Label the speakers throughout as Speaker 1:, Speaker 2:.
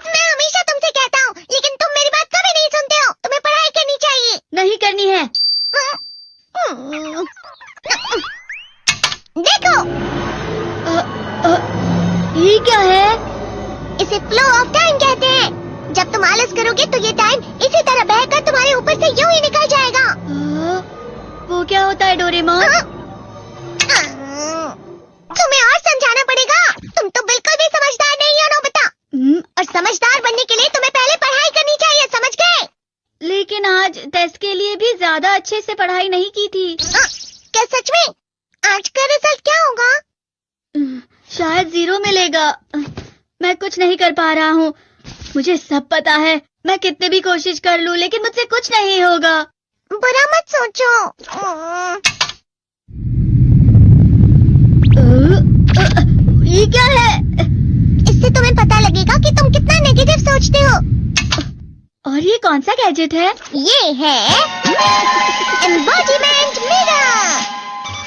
Speaker 1: मैं हमेशा तुमसे कहता हूँ, लेकिन तुम मेरी बात कभी नहीं सुनते हो। तुम्हें पढ़ाई करनी चाहिए।
Speaker 2: नहीं करनी है।
Speaker 1: देखो,
Speaker 2: ये क्या है?
Speaker 1: इसे फ्लो ऑफ टाइम कहते हैं। जब तुम आलस करोगे तो ये टाइम इसी तरह बहकर तुम्हारे ऊपर से यूं ही निकल जाएगा।
Speaker 2: वो क्या होता है डोरेमोन?
Speaker 1: तुम्हें और समझाना पड़ेगा। तुम तो बिल्कुल भी समझदार नहीं हो नोबिता। और समझदार बनने के लिए तुम्हें पहले पढ़ाई करनी चाहिए, समझ गए?
Speaker 2: लेकिन आज टेस्ट के लिए भी ज्यादा अच्छे से पढ़ाई नहीं की थी।
Speaker 1: क्या सच में? आज का रिजल्ट क्या होगा?
Speaker 2: शायद 0 मिलेगा। मैं कुछ नहीं कर पा रहा हूँ। मुझे सब पता है। मैं कितने भी कोशिश कर लूँ, लेकिन मुझसे कुछ नहीं होगा।
Speaker 1: बुरा मत सोचो।
Speaker 2: ये क्या है?
Speaker 1: इससे तुम्हें पता लगेगा कि तुम कितना नेगेटिव सोचते हो।
Speaker 2: और ये कौन सा गैजेट है?
Speaker 1: ये है embodiment mirror.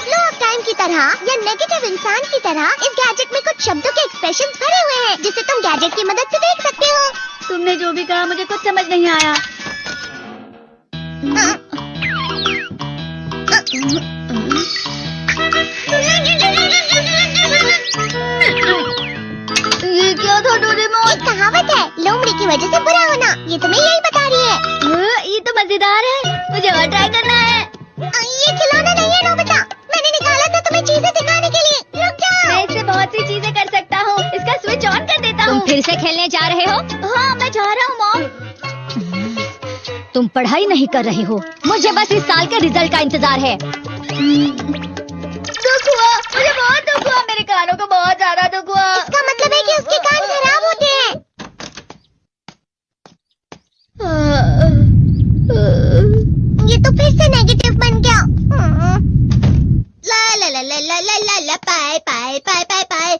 Speaker 1: Flow of time की तरह या नेगेटिव इंसान की तरह इस गैजेट में कुछ शब्दों के एक्सप्रेशंस भरे हुए हैं, जिसे तुम गैजेट की मदद से देख सकते हो।
Speaker 2: तुमने जो भी कहा मुझे कुछ समझ नहीं आया। ये क्या था डोरेमोन?
Speaker 1: एक कहावत है, लोमड़ी की वजह से बुरा होना। ये तुम्हें यही बता रही है।
Speaker 2: ये तो मजेदार है। मुझे और ट्राई करना है।
Speaker 1: ये खिलौना नहीं है नोबिता। मैंने निकाला था तुम्हें चीजें दिखाने के लिए। रुक जाओ।
Speaker 2: मैं इससे बहुत सी चीजें कर सकता हूँ। इसका स्विच ऑन कर देता हूँ।
Speaker 3: तुम फिर से खेलने जा रहे हो?
Speaker 2: हाँ, मैं जा रहा हूँ मॉम।
Speaker 3: तुम पढ़ाई नहीं कर रहे हो। मुझे बस इस साल के रिजल्ट का इंतजार है।
Speaker 2: दुख हुआ, मुझे बहुत दुख हुआ। मेरे कानों को बहुत ज्यादा दुख हुआ।
Speaker 1: इसका मतलब है कि उसके कान खराब होते हैं। ये तो फिर से नेगेटिव बन गया। ला ला ला ला ला ला ला ला पाए पाए पाए पाए पाए।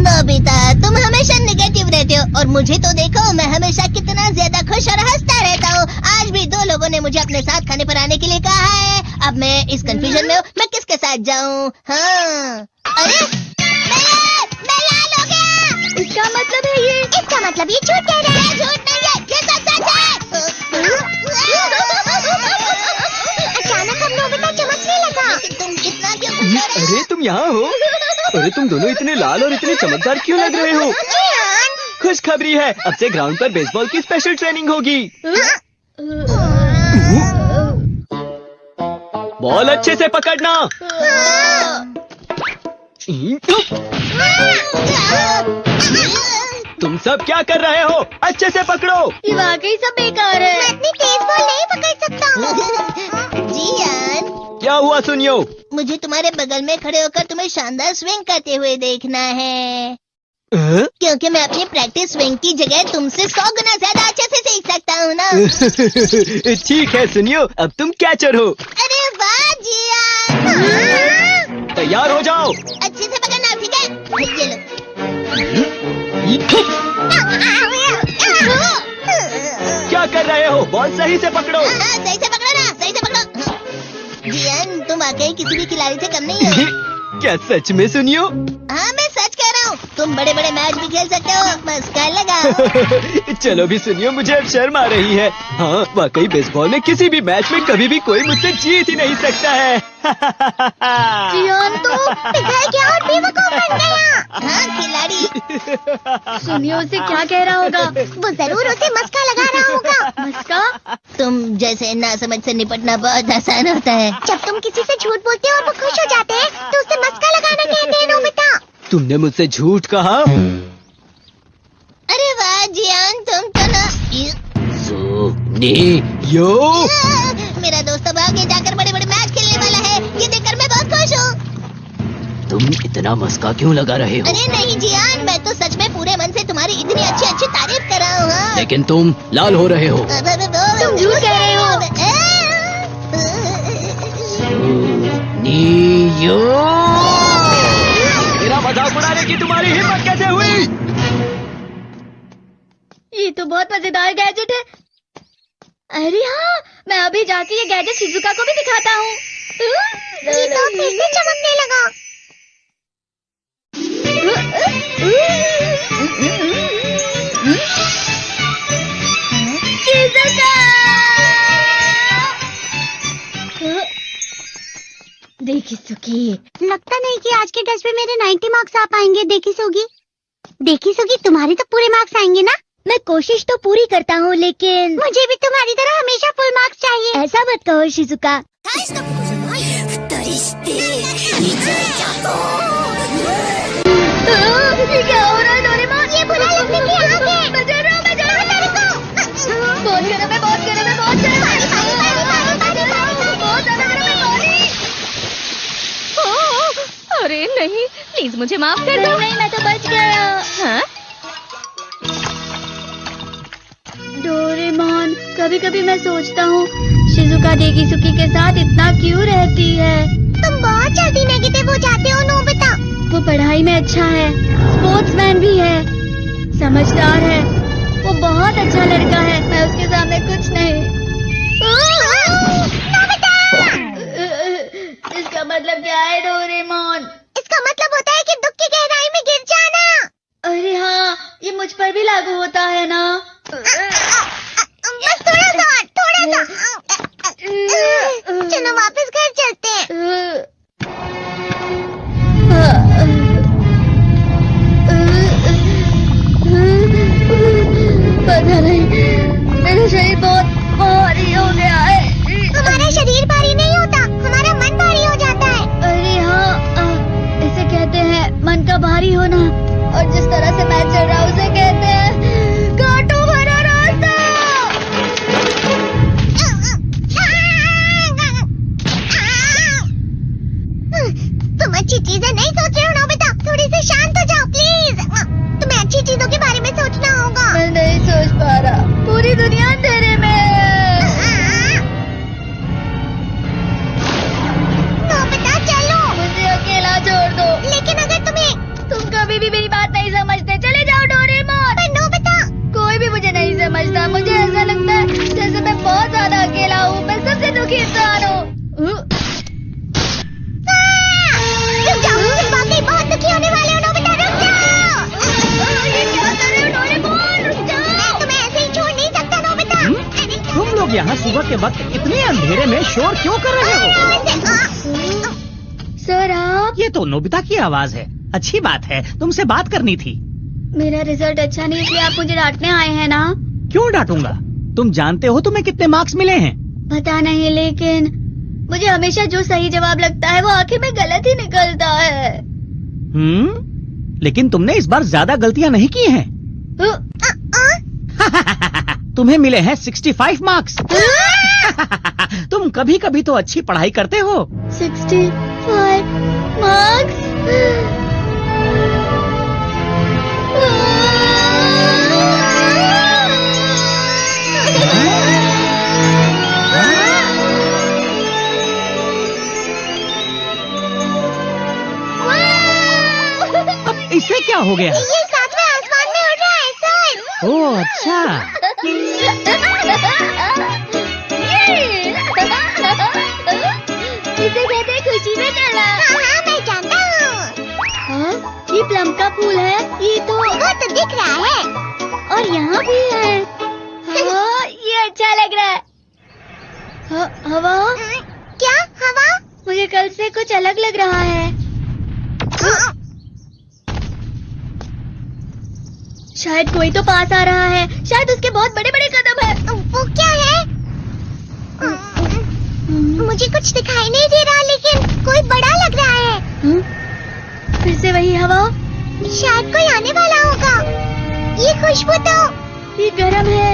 Speaker 1: नोबिता, तुम हमेशा नेगेटिव रहते हो और मुझे तो देखो, मैं हमेशा कितना ज्यादा खुश और हंसता रहता हूँ। आज भी 2 लोगों ने मुझे अपने साथ खाने पर आने के लिए कहा है। अब मैं इस कंफ्यूजन में हूँ, मैं किसके साथ जाऊँ? हाँ, अरे मैं लाल हो गया।
Speaker 2: इसका मतलब है ये?
Speaker 1: इसका मतलब ये झूठ कह रहा है। झूठ नहीं है, ये सच है। अचानक हम नोबिता चमकने लगा। तुम इतना क्यों खुश हो रहे हो?
Speaker 4: अरे तुम यहाँ हो? अरे तुम दोनों इतने लाल और इतने चमकदार क्यों लग रहे हो? खुशखबरी है, अब से ग्राउंड पर बेसबॉल की स्पेशल ट्रेनिंग होगी। बॉल अच्छे से पकड़ना। तुम सब क्या कर रहे हो? अच्छे से पकड़ो।
Speaker 2: ये वाकई सब बेकार है।
Speaker 1: मैं इतनी तेज बॉल नहीं पकड़ सकता। जियान,
Speaker 4: क्या हुआ सुनियो?
Speaker 1: मुझे तुम्हारे बगल में खड़े होकर तुम्हें शानदार स्विंग करते हुए देखना है, क्योंकि मैं अपनी प्रैक्टिस स्विंग की जगह तुमसे 100 गुना ज्यादा अच्छे से सीख सकता हूँ ना।
Speaker 4: ठीक है सुनियो, अब तुम कैचर हो।
Speaker 1: अरे वाह जियान।
Speaker 4: तैयार हो जाओ।
Speaker 1: अच्छे से पकड़ना, ठीक है? ये लो।
Speaker 4: क्या कर रहे हो? बॉल सही से पकड़ो।
Speaker 1: सही से पकड़ो ना, सही से पकड़ो। जियान, तुम वाकई किसी भी खिलाड़ी से कम नहीं हो।
Speaker 4: क्या सच में सुनियो?
Speaker 1: हाँ, मैं सच कह रहा हूँ। तुम बड़े बड़े मैच भी खेल सकते हो, मस्का लगाओ।
Speaker 4: चलो भी सुनियो, मुझे अब शर्म आ रही है। हाँ, वाकई बेसबॉल में किसी भी मैच में कभी भी कोई मुझसे जीत ही नहीं सकता है।
Speaker 2: जियान तो
Speaker 1: पिघल गया और बेवकूफ बन गया। हाँ, खिलाड़ी।
Speaker 2: सुनियो उसे क्या कह रहा होगा?
Speaker 1: वो जरूर उसे मस्का लगा रहा होगा।
Speaker 2: मस्का?
Speaker 1: तुम जैसे नासमझ से निपटना बहुत आसान होता है। जब तुम किसी से झूठ बोलते हो और वो खुश हो जाते हैं, तो उसे मस्का लगाना कहते हैं नोबिता।
Speaker 4: तुमने मुझसे झूठ कहा?
Speaker 1: अरे वाह जियान, तुम तो ना।
Speaker 4: यो
Speaker 1: मेरा दोस्त अब आगे जाकर बड़े बड़े मैच खेलने वाला है। ये देखकर मैं बहुत खुश हूँ।
Speaker 4: तुम इतना मस्का क्यों लगा रहे हो?
Speaker 1: अरे नहीं जियान, मैं तो सच में पूरे मन से तुम्हारी इतनी अच्छी अच्छी तारीफ कर रहा हूँ। हाँ।
Speaker 4: लेकिन तुम लाल हो रहे हो।
Speaker 1: तुम
Speaker 2: झूठ कह रहे हो।
Speaker 4: मेरा मजाक उड़ाने की तुम्हारी हिम्मत कैसे हुई?
Speaker 2: ये तो बहुत मजेदार गैजेट है। अरे हाँ, मैं अभी जाके ये गैजेट शिजुका को भी दिखाता हूँ।
Speaker 1: ये तो फिर से चमकने लगा।
Speaker 3: देखिसुकी।
Speaker 5: लगता नहीं कि आज के टेस्ट में मेरे 90 मार्क्स आ पाएंगे। देखिसुगी, तुम्हारे तो पूरे मार्क्स आएंगे ना?
Speaker 3: मैं कोशिश तो पूरी करता हूँ, लेकिन
Speaker 5: मुझे भी तुम्हारी तरह हमेशा फुल मार्क्स चाहिए।
Speaker 3: ऐसा मत कहो शिजुका। ये क्या हो रहा है डोरेमोन?
Speaker 5: ये बुरा लगने की आग है।
Speaker 3: मैं डर रहा हूँ, मैं डर रहा हूँ। बहुत गरम है, बहुत गरम है, बहुत गरम है। बहुत ज्यादा गरम है, पानी।
Speaker 2: अरे नहीं, प्लीज मुझे माफ कर दो।
Speaker 3: नहीं, मैं तो बच गया।
Speaker 2: हाँ? डोरेमोन, कभी कभी मैं सोचता हूँ शिजुका डेकिसुकी के साथ इतना क्यों रहती है।
Speaker 5: तुम बहुत जल्दी नेगेटिव हो जाते हो नोबिता।
Speaker 2: वो पढ़ाई में अच्छा है, स्पोर्ट्समैन भी है, समझदार है, वो बहुत अच्छा लड़का है। मैं उसके सामने कुछ नहीं।
Speaker 5: नोबिता!
Speaker 2: इसका मतलब क्या है डोरेमोन?
Speaker 5: इसका मतलब होता है कि दुख की गहराई में गिर जाना।
Speaker 2: अरे हाँ, ये मुझ पर भी लागू होता है ना।
Speaker 5: बस थोड़ा सा। चलो वापस घर चलते हैं।
Speaker 2: पता नहीं, मेरा शरीर बहुत भारी हो गया है।
Speaker 5: हमारा शरीर भारी नहीं होता, हमारा मन भारी हो जाता है।
Speaker 2: अरे हाँ, इसे कहते हैं मन का भारी होना। और जिस तरह से मैं चल रहा हूँ उसे कहते हैं कांटों भरा रास्ता।
Speaker 5: तुम अच्छी चीजें नहीं सोच रहे हो नोबिता। थोड़ी सी शांत हो जाओ प्लीज। तुम्हें अच्छी चीजों के बारे में सोचना होगा।
Speaker 2: मैं नहीं सोच पा रहा, पूरी दुनिया अंधेरे में है।
Speaker 5: नोबिता चलो।
Speaker 2: मुझे अकेला छोड़ दो।
Speaker 5: लेकिन अगर
Speaker 2: तुम कभी भी मेरी बात नहीं समझते, चले जाओ डोरेमोन।
Speaker 5: पर नोबिता।
Speaker 2: कोई भी मुझे नहीं समझता। मुझे ऐसा लगता है जैसे मैं बहुत ज्यादा अकेला हूँ। मैं सबसे दुखी इंसान हूँ।
Speaker 5: रुक जाओ, तुम वाकई बहुत दुखी होने वाले हो नोबिता। रुक जाओ।
Speaker 2: ये क्या कर रहे हो डोरेमोन? रुक जाओ।
Speaker 5: मैं तुम्हें ऐसे ही छोड़ नहीं सकता नोबिता।
Speaker 6: तुम लोग यहाँ सुबह के वक्त इतने अंधेरे में शोर क्यों कर रहे हो?
Speaker 2: सर आप?
Speaker 6: ये तो नोबिता की आवाज है। अच्छी बात है, तुमसे बात करनी थी।
Speaker 2: मेरा रिजल्ट अच्छा नहीं इसलिए आप मुझे डांटने आए हैं ना?
Speaker 6: क्यों डांटूंगा? तुम जानते हो तुम्हें कितने मार्क्स मिले हैं?
Speaker 2: पता नहीं, लेकिन मुझे हमेशा जो सही जवाब लगता है वो आखिर में गलत ही निकलता है।
Speaker 6: लेकिन तुमने इस बार ज्यादा गलतियाँ नहीं की हैं। तुम्हें मिले हैं 65 मार्क्स। तुम कभी कभी तो अच्छी पढ़ाई करते हो।
Speaker 2: 65 मार्क्स?
Speaker 6: अब इसे क्या हो गया?
Speaker 5: ये सातवें आसमान में उड़ रहा है सर।
Speaker 6: ओह अच्छा।
Speaker 2: इसे कहते हैं खुशी में चला।
Speaker 5: हाँ मैं जानता हूँ।
Speaker 2: हाँ, ये प्लम का फूल है। ये तो
Speaker 5: वो तो दिख रहा है।
Speaker 2: और यहाँ भी है। हाँ, ये अच्छा लग रहा है। हवा?
Speaker 5: क्या हवा?
Speaker 2: मुझे कल से कुछ अलग लग रहा है। शायद कोई तो पास आ रहा है। शायद उसके बहुत बड़े बड़े कदम है।
Speaker 5: वो क्या है? मुझे कुछ दिखाई नहीं दे रहा, लेकिन कोई बड़ा लग रहा है।
Speaker 2: फिर से वही हवा।
Speaker 5: शायद कोई आने वाला होगा। ये खुशबू तो
Speaker 2: ये गरम है।